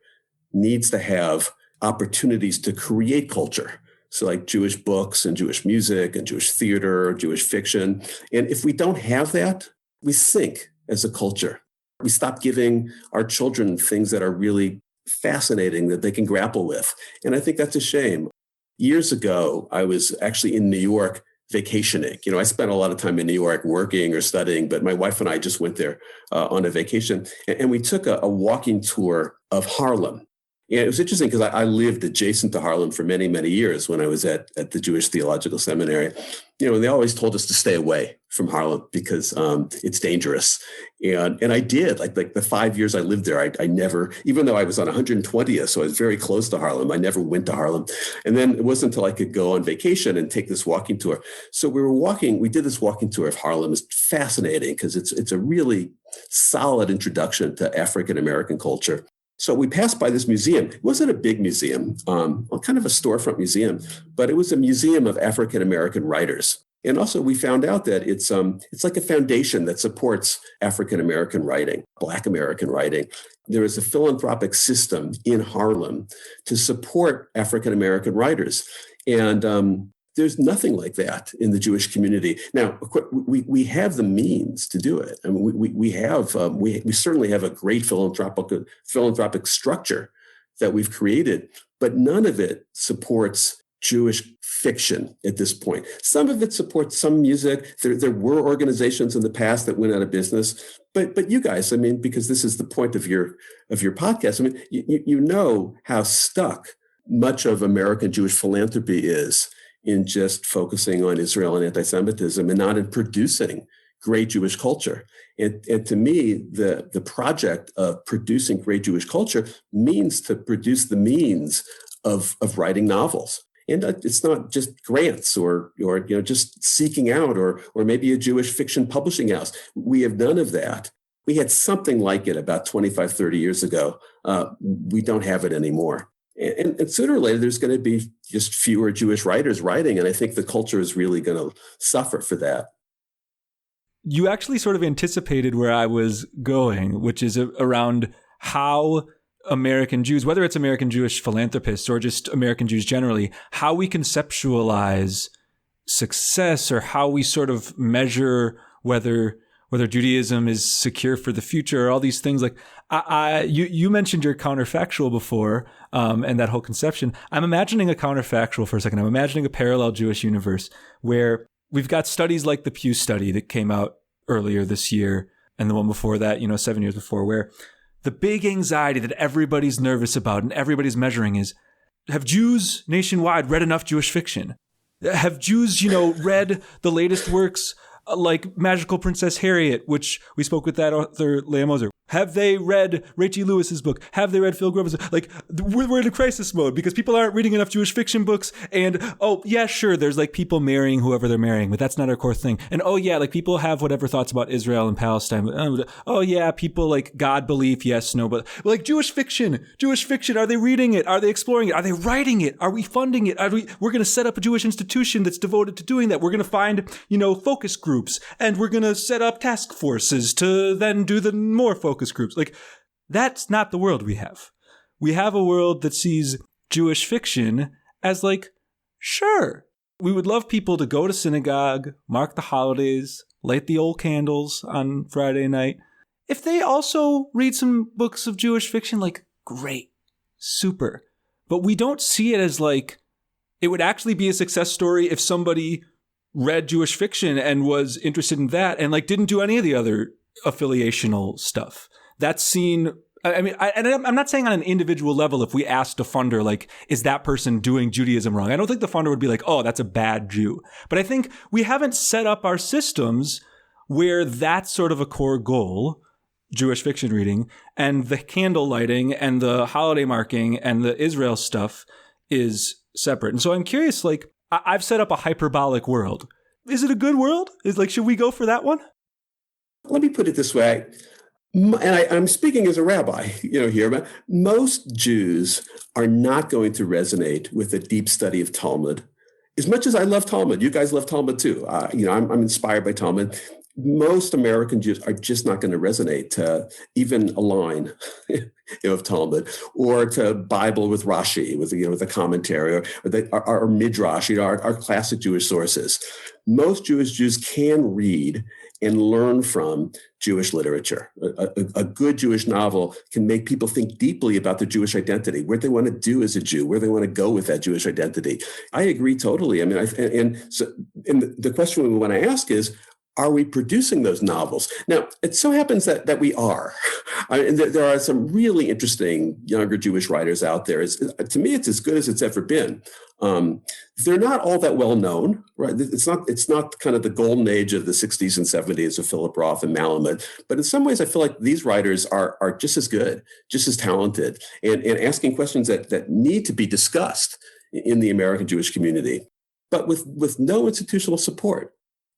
needs to have opportunities to create culture. So like Jewish books and Jewish music and Jewish theater, Jewish fiction. And if we don't have that, we sink as a culture. We stop giving our children things that are really fascinating that they can grapple with. And I think that's a shame. Years ago, I was actually in New York vacationing. I spent a lot of time in New York working or studying, but my wife and I just went there on a vacation. And we took a walking tour of Harlem. And it was interesting because I lived adjacent to Harlem for many, many years when I was at the Jewish Theological Seminary. And they always told us to stay away from Harlem because it's dangerous. And I did. Like the 5 years I lived there, I never, even though I was on 120th, so I was very close to Harlem, I never went to Harlem. And then it wasn't until I could go on vacation and take this walking tour. So we did this walking tour of Harlem. It's fascinating because it's a really solid introduction to African American culture. So we passed by this museum. It wasn't a big museum, kind of a storefront museum, but it was a museum of African American writers. And also we found out that it's like a foundation that supports African American writing, Black American writing. There is a philanthropic system in Harlem to support African American writers. And there's nothing like that in the Jewish community. Now, of course, we have the means to do it. I mean, we certainly have a great philanthropic structure that we've created, but none of it supports Jewish fiction at this point. Some of it supports some music. There were organizations in the past that went out of business, but you guys, I mean, because this is the point of your podcast. I mean, you know how stuck much of American Jewish philanthropy is in just focusing on Israel and anti-Semitism and not in producing great Jewish culture. And to me, the project of producing great Jewish culture means to produce the means of writing novels. And it's not just grants or just seeking out or maybe a Jewish fiction publishing house. We have none of that. We had something like it about 25, 30 years ago. We don't have it anymore. And sooner or later, there's going to be just fewer Jewish writers writing. And I think the culture is really going to suffer for that. You actually sort of anticipated where I was going, which is around how American Jews, whether it's American Jewish philanthropists or just American Jews generally, how we conceptualize success or how we sort of measure whether Judaism is secure for the future, or all these things. Like you mentioned your counterfactual before, and that whole conception. I'm imagining a counterfactual for a second. I'm imagining a parallel Jewish universe where we've got studies like the Pew study that came out earlier this year, and the one before that, 7 years before, where the big anxiety that everybody's nervous about and everybody's measuring is, have Jews nationwide read enough Jewish fiction? Have Jews, read the latest works like Magical Princess Harriet, which we spoke with that author, Leah Moser? Have they read Rachel Lewis's book? Have they read Phil Grover's? Like, we're in a crisis mode because people aren't reading enough Jewish fiction books. And, oh, yeah, sure, there's like people marrying whoever they're marrying, but that's not our core thing. And, oh, yeah, like people have whatever thoughts about Israel and Palestine. Oh, yeah, people like God belief, yes, no, but like Jewish fiction, are they reading it? Are they exploring it? Are they writing it? Are we funding it? We're going to set up a Jewish institution that's devoted to doing that. We're going to find, focus groups, and we're going to set up task forces to then do the more focus groups. Like, that's not the world we have. We have a world that sees Jewish fiction as like, sure, we would love people to go to synagogue, mark the holidays, light the old candles on Friday night. If they also read some books of Jewish fiction, like, great, super. But we don't see it as like, it would actually be a success story if somebody read Jewish fiction and was interested in that and like didn't do any of the other affiliational stuff. That's seen, I'm not saying on an individual level, if we asked a funder, like, is that person doing Judaism wrong? I don't think the funder would be like, oh, that's a bad Jew. But I think we haven't set up our systems where that's sort of a core goal, Jewish fiction reading, and the candle lighting and the holiday marking and the Israel stuff is separate. And so I'm curious, like, I've set up a hyperbolic world. Is it a good world? Should we go for that one? Let me put it this way. And I'm speaking as a rabbi, here, but most Jews are not going to resonate with a deep study of Talmud. As much as I love Talmud, you guys love Talmud too. I'm inspired by Talmud. Most American Jews are just not going to resonate to even a line of Talmud, or to Bible with Rashi, with a commentary, or Midrash, our classic Jewish sources. Most Jews can read and learn from Jewish literature. A good Jewish novel can make people think deeply about their Jewish identity, where they want to do as a Jew, where they want to go with that Jewish identity. I agree totally. I mean, the question we want to ask is, are we producing those novels? Now, it so happens that we are. I mean, there are some really interesting younger Jewish writers out there. To me, it's as good as it's ever been. They're not all that well known, right? It's not kind of the golden age of the 60s and 70s of Philip Roth and Malamud. But in some ways, I feel like these writers are just as good, just as talented, and asking questions that need to be discussed in the American Jewish community, but with no institutional support.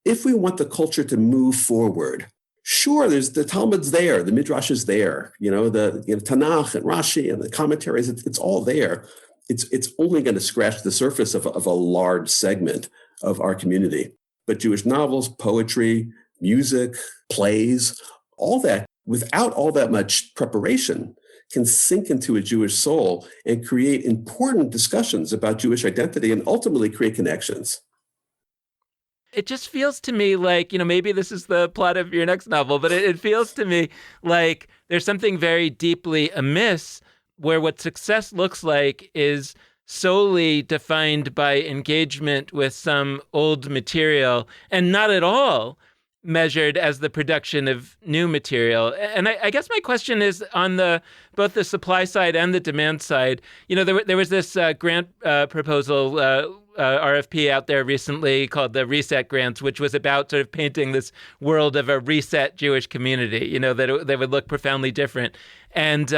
If we want the culture to move forward, sure, there's the Talmud's there, the Midrash is there, the Tanakh and Rashi and the commentaries, it's all there. It's only going to scratch the surface of a large segment of our community. But Jewish novels, poetry, music, plays, all that, without all that much preparation, can sink into a Jewish soul and create important discussions about Jewish identity and ultimately create connections. It just feels to me like, maybe this is the plot of your next novel, but it feels to me like there's something very deeply amiss where what success looks like is solely defined by engagement with some old material and not at all measured as the production of new material. And I guess my question is on both the supply side and the demand side. There was this grant proposal RFP out there recently called the Reset Grants, which was about sort of painting this world of a reset Jewish community, that would look profoundly different. And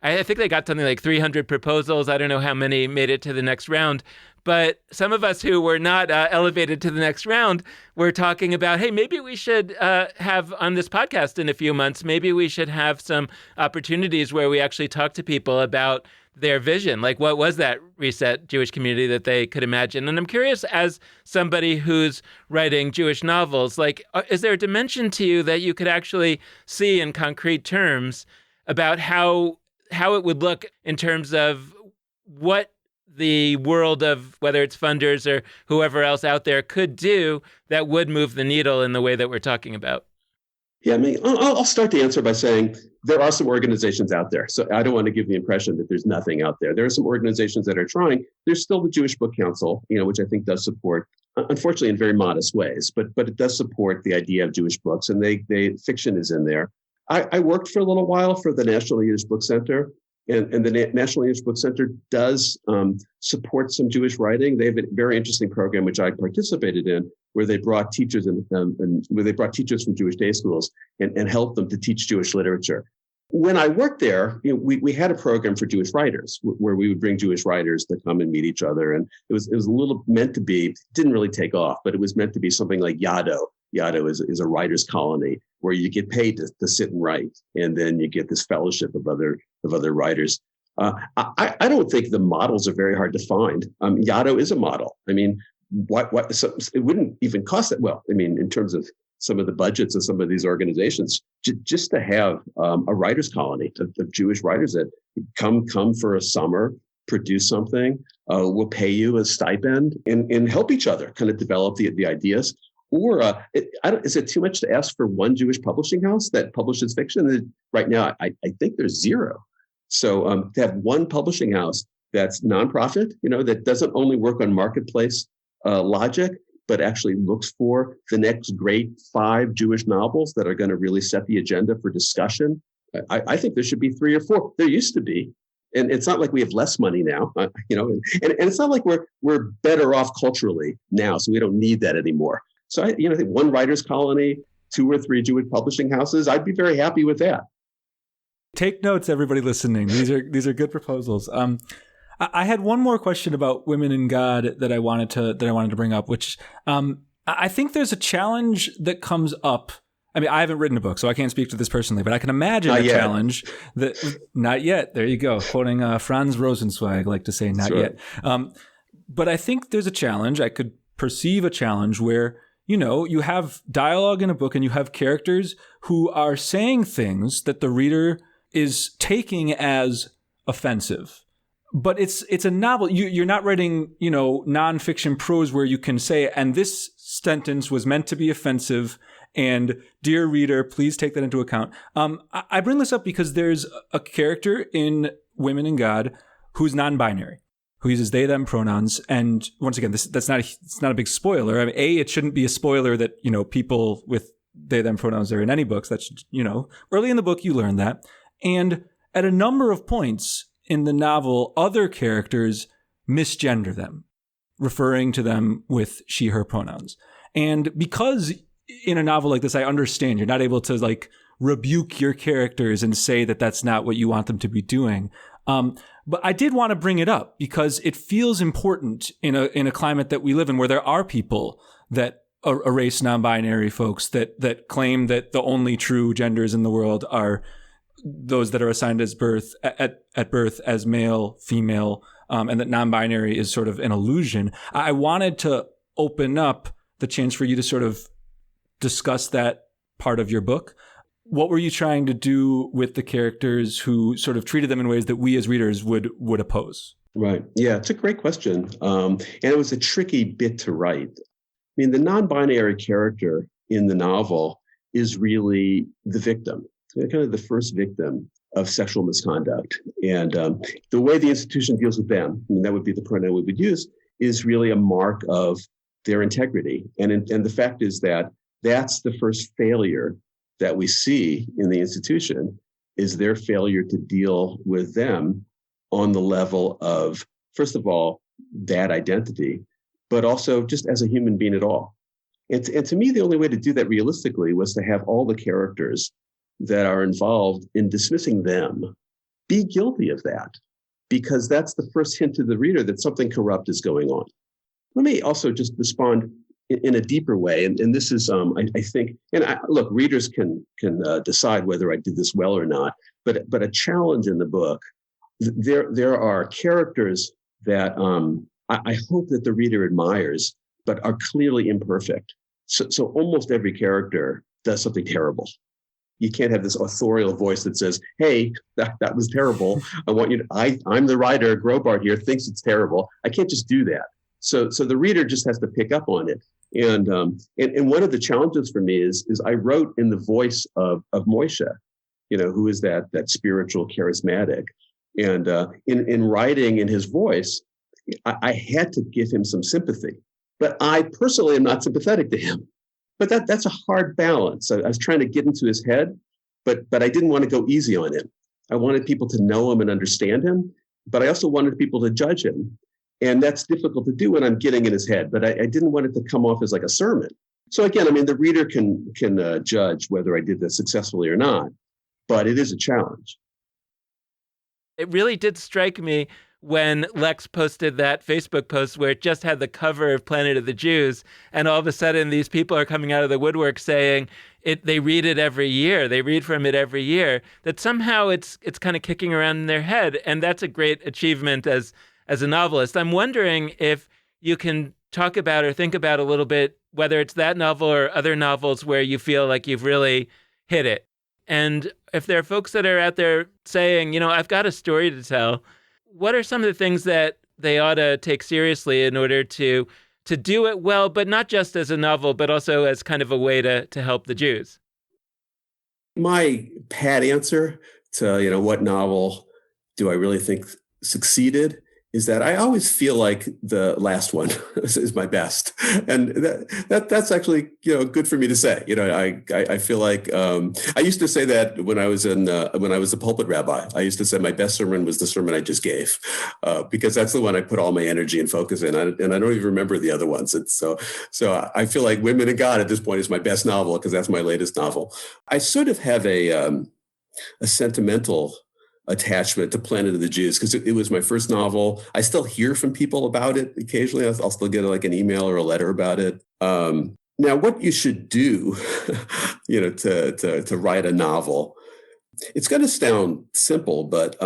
I think they got something like 300 proposals. I don't know how many made it to the next round. But some of us who were not elevated to the next round were talking about, hey, maybe we should have on this podcast in a few months, maybe we should have some opportunities where we actually talk to people about their vision. Like, what was that reset Jewish community that they could imagine? And I'm curious, as somebody who's writing Jewish novels, like, is there a dimension to you that you could actually see in concrete terms about how it would look in terms of what the world of whether it's funders or whoever else out there could do that would move the needle in the way that we're talking about? Yeah, I mean, I'll start the answer by saying there are some organizations out there. So I don't want to give the impression that there's nothing out there. There are some organizations that are trying. There's still the Jewish Book Council, which I think does support, unfortunately, in very modest ways, but it does support the idea of Jewish books, and fiction is in there. I worked for a little while for the National Yiddish Book Center, and the National Yiddish Book Center does support some Jewish writing. They have a very interesting program, which I participated in, where they brought teachers and where they brought teachers from Jewish day schools and helped them to teach Jewish literature. When I worked there, we had a program for Jewish writers where we would bring Jewish writers to come and meet each other. And it was a little meant to be, didn't really take off, but it was meant to be something like Yado. Yado is a writer's colony where you get paid to sit and write, and then you get this fellowship of other writers. I don't think the models are very hard to find. Yado is a model. I mean, so it wouldn't even cost that well. I mean, in terms of some of the budgets of some of these organizations, just to have a writers' colony of Jewish writers that come for a summer, produce something, will pay you a stipend, and help each other kind of develop the ideas. Or is it too much to ask for one Jewish publishing house that publishes fiction? Right now, I think there's zero. So to have one publishing house that's nonprofit, that doesn't only work on marketplace logic, but actually looks for the next great 5 Jewish novels that are going to really set the agenda for discussion. I think there should be 3 or 4. There used to be. And it's not like we have less money now, and it's not like we're better off culturally now, so we don't need that anymore. So I think one writer's colony, 2 or 3 Jewish publishing houses, I'd be very happy with that. Take notes, everybody listening. These are good proposals. I had one more question about women in God that I wanted to bring up, which I think there's a challenge that comes up. I mean, I haven't written a book, so I can't speak to this personally, but I can imagine challenge that. Not yet. There you go. Quoting Franz Rosenzweig, like to say, not yet. But I think there's a challenge. I could perceive a challenge where, you have dialogue in a book and you have characters who are saying things that the reader is taking as offensive. But it's a novel. You're not writing, nonfiction prose where you can say, and this sentence was meant to be offensive, and dear reader, please take that into account. I bring this up because there's a character in Women in God who's non-binary. who uses they, them pronouns. And once again, it's not a big spoiler. I mean, it shouldn't be a spoiler that, people with they, them pronouns are in any books. That's, early in the book, you learn that. And at a number of points in the novel, other characters misgender them, referring to them with she, her pronouns. And because in a novel like this, I understand you're not able to like rebuke your characters and say that that's not what you want them to be doing. But I did want to bring it up because it feels important in a climate that we live in where there are people that erase non-binary folks that claim that the only true genders in the world are those that are assigned as at birth as male, female, and that non-binary is sort of an illusion. I wanted to open up the chance for you to sort of discuss that part of your book. What were you trying to do with the characters who sort of treated them in ways that we as readers would oppose? Right. Yeah, it's a great question. And it was a tricky bit to write. I mean, the non-binary character in the novel is really the victim. They're kind of the first victim of sexual misconduct. And the way the institution deals with them, I mean, that would be the pronoun we would use, is really a mark of their integrity. And the fact is that that's the first failure that we see in the institution, is their failure to deal with them on the level of, first of all, that identity, but also just as a human being at all. And to me, the only way to do that realistically was to have all the characters that are involved in dismissing them be guilty of that, because that's the first hint to the reader that something corrupt is going on. Let me also just respond in a deeper way, and this is, I think, look, readers can decide whether I did this well or not, but a challenge in the book, there are characters that I hope that the reader admires, but are clearly imperfect. So almost every character does something terrible. You can't have this authorial voice that says, hey, that was terrible. I want you to, I'm the writer, Graubart here, thinks it's terrible. I can't just do that. So the reader just has to pick up on it. And one of the challenges for me is I wrote in the voice of Moishe, who is that spiritual charismatic. And in writing in his voice, I had to give him some sympathy. But I personally am not sympathetic to him. But that's a hard balance. I was trying to get into his head, but I didn't want to go easy on him. I wanted people to know him and understand him, but I also wanted people to judge him. And that's difficult to do when I'm getting in his head, but I didn't want it to come off as like a sermon. So again, I mean, the reader can judge whether I did that successfully or not, but it is a challenge. It really did strike me when Lex posted that Facebook post where it just had the cover of Planet of the Jews, and all of a sudden these people are coming out of the woodwork saying they read it every year, they read from it every year, that somehow it's kind of kicking around in their head, and that's a great achievement as a novelist. I'm wondering if you can talk about or think about a little bit, whether it's that novel or other novels where you feel like you've really hit it. And if there are folks that are out there saying, I've got a story to tell, what are some of the things that they ought to take seriously in order to do it well, but not just as a novel, but also as kind of a way to help the Jews? My pat answer to, what novel do I really think succeeded is that I always feel like the last one is my best, and that's actually good for me to say. I feel like I used to say that when I was a pulpit rabbi. I used to say my best sermon was the sermon I just gave, because that's the one I put all my energy and focus in, and I don't even remember the other ones. So I feel like Women of God at this point is my best novel because that's my latest novel. I sort of have a sentimental attachment to Planet of the Jews because it was my first novel. I still hear from people about it occasionally. I'll still get like an email or a letter about it. Now, what you should do, to write a novel, it's going to sound simple, but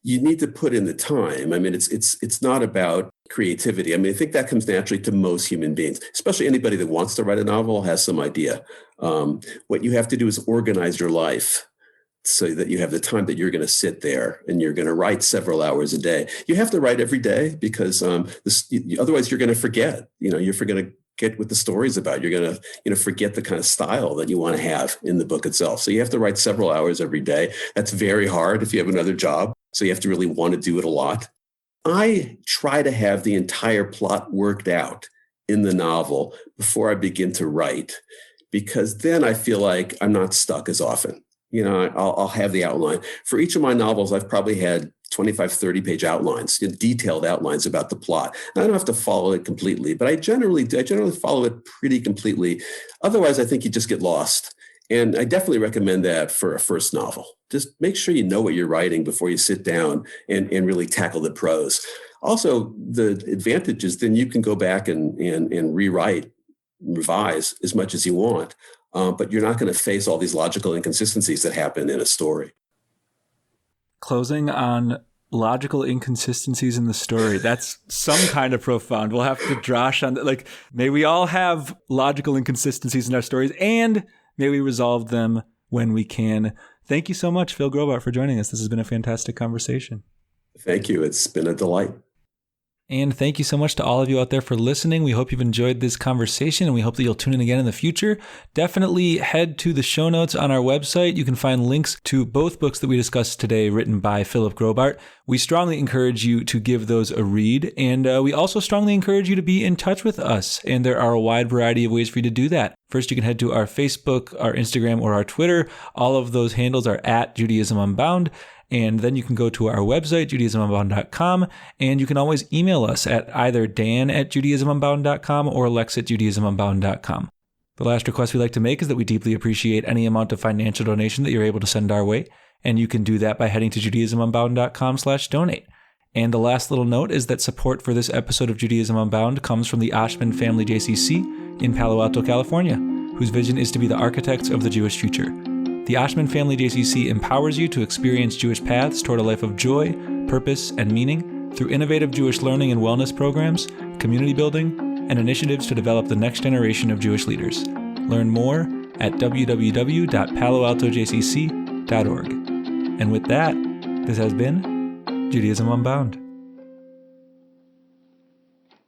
you need to put in the time. I mean, it's not about creativity. I mean, I think that comes naturally to most human beings, especially anybody that wants to write a novel has some idea. What you have to do is organize your life so that you have the time that you're going to sit there and you're going to write several hours a day. You have to write every day because otherwise you're going to forget. You're going to get what the story's about. You're going to forget the kind of style that you want to have in the book itself. So you have to write several hours every day. That's very hard if you have another job. So you have to really want to do it a lot. I try to have the entire plot worked out in the novel before I begin to write, because then I feel like I'm not stuck as often. I'll have the outline. For each of my novels, I've probably had 25, 30-page outlines, detailed outlines about the plot. I don't have to follow it completely, but I generally follow it pretty completely. Otherwise, I think you just get lost. And I definitely recommend that for a first novel. Just make sure you know what you're writing before you sit down and really tackle the prose. Also, the advantage is then you can go back and rewrite, revise as much as you want, but you're not going to face all these logical inconsistencies that happen in a story. Closing on logical inconsistencies in the story. That's some kind of profound. We'll have to drosh on that. Like, may we all have logical inconsistencies in our stories, and may we resolve them when we can. Thank you so much, Phil Graubart, for joining us. This has been a fantastic conversation. Thank you. It's been a delight. And thank you so much to all of you out there for listening. We hope you've enjoyed this conversation, and we hope that you'll tune in again in the future. Definitely head to the show notes on our website. You can find links to both books that we discussed today written by Philip Graubart. We strongly encourage you to give those a read, and we also strongly encourage you to be in touch with us, and there are a wide variety of ways for you to do that. First, you can head to our Facebook, our Instagram, or our Twitter. All of those handles are at Judaism Unbound. And then you can go to our website, JudaismUnbound.com, and you can always email us at either dan@JudaismUnbound.com or lex@JudaismUnbound.com. The last request we like to make is that we deeply appreciate any amount of financial donation that you're able to send our way, and you can do that by heading to JudaismUnbound.com/donate. And the last little note is that support for this episode of Judaism Unbound comes from the Ashman Family JCC in Palo Alto, California, whose vision is to be the architects of the Jewish future. The Ashman Family JCC empowers you to experience Jewish paths toward a life of joy, purpose, and meaning through innovative Jewish learning and wellness programs, community building, and initiatives to develop the next generation of Jewish leaders. Learn more at www.paloaltojcc.org. And with that, this has been Judaism Unbound.